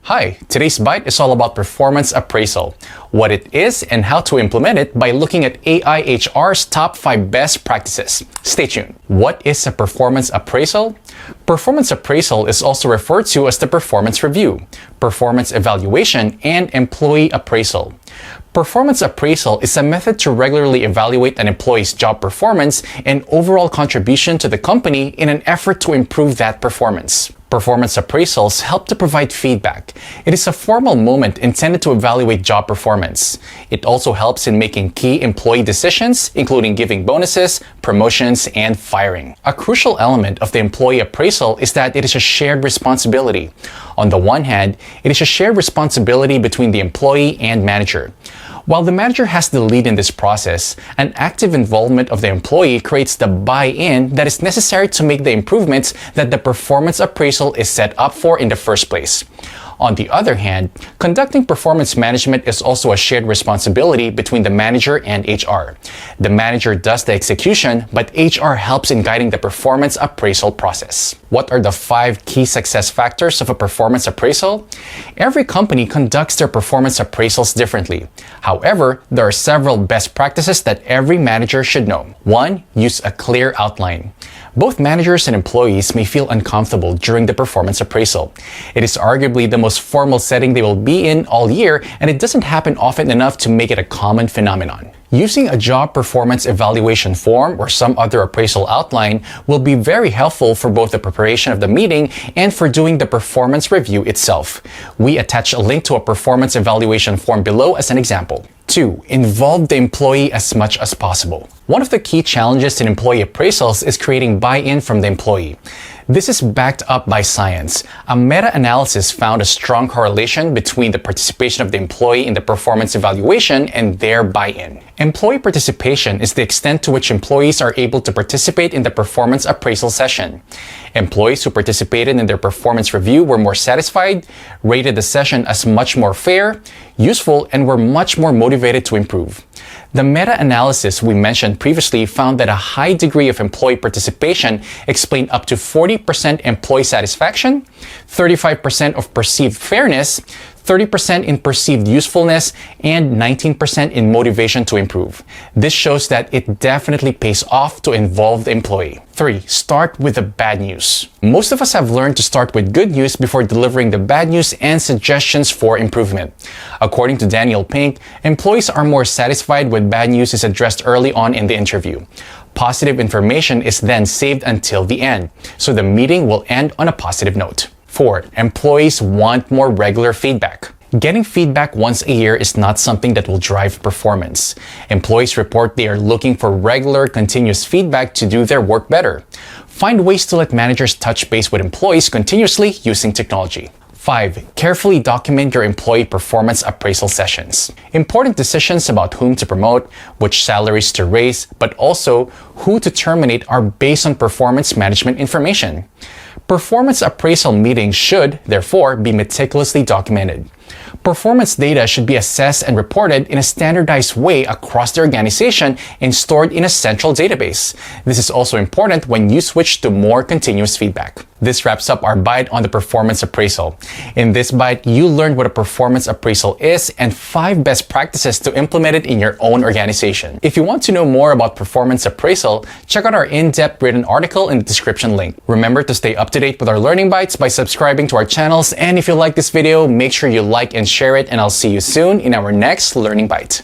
Hi, today's Byte is all about performance appraisal, what it is and how to implement it by looking at AIHR's top 5 best practices. Stay tuned. What is a performance appraisal? Performance appraisal is also referred to as the performance review, performance evaluation, and employee appraisal. Performance appraisal is a method to regularly evaluate an employee's job performance and overall contribution to the company in an effort to improve that performance. Performance appraisals help to provide feedback. It is a formal moment intended to evaluate job performance. It also helps in making key employee decisions, including giving bonuses, promotions, and firing. A crucial element of the employee appraisal is that it is a shared responsibility. On the one hand, it is a shared responsibility between the employee and manager. While the manager has the lead in this process, an active involvement of the employee creates the buy-in that is necessary to make the improvements that the performance appraisal is set up for in the first place. On the other hand, conducting performance management is also a shared responsibility between the manager and HR. The manager does the execution, but HR helps in guiding the performance appraisal process. What are the 5 key success factors of a performance appraisal? Every company conducts their performance appraisals differently. However, there are several best practices that every manager should know. 1. Use a clear outline. Both managers and employees may feel uncomfortable during the performance appraisal. It is arguably the most formal setting they will be in all year, and it doesn't happen often enough to make it a common phenomenon. Using a job performance evaluation form or some other appraisal outline will be very helpful for both the preparation of the meeting and for doing the performance review itself. We attach a link to a performance evaluation form below as an example. 2. Involve the employee as much as possible. One of the key challenges in employee appraisals is creating buy-in from the employee. This is backed up by science. A meta-analysis found a strong correlation between the participation of the employee in the performance evaluation and their buy-in. Employee participation is the extent to which employees are able to participate in the performance appraisal session. Employees who participated in their performance review were more satisfied, rated the session as much more fair, useful, and were much more motivated to improve. The meta-analysis we mentioned previously found that a high degree of employee participation explained up to 40% employee satisfaction, 35% of perceived fairness, 30% in perceived usefulness, and 19% in motivation to improve. This shows that it definitely pays off to involve the employee. 3. Start with the bad news. Most of us have learned to start with good news before delivering the bad news and suggestions for improvement. According to Daniel Pink, employees are more satisfied when bad news is addressed early on in the interview. Positive information is then saved until the end, so the meeting will end on a positive note. 4. Employees want more regular feedback. Getting feedback once a year is not something that will drive performance. Employees report they are looking for regular, continuous feedback to do their work better. Find ways to let managers touch base with employees continuously using technology. 5. Carefully document your employee performance appraisal sessions. Important decisions about whom to promote, which salaries to raise, but also who to terminate are based on performance management information. Performance appraisal meetings should, therefore, be meticulously documented. Performance data should be assessed and reported in a standardized way across the organization and stored in a central database. This is also important when you switch to more continuous feedback. This wraps up our Byte on the performance appraisal. In this Byte, you learned what a performance appraisal is and 5 best practices to implement it in your own organization. If you want to know more about performance appraisal, check out our in-depth written article in the description link. Remember to stay up to date with our learning Bytes by subscribing to our channels, and if you like this video, make sure you like and share it, and I'll see you soon in our next Learning Byte.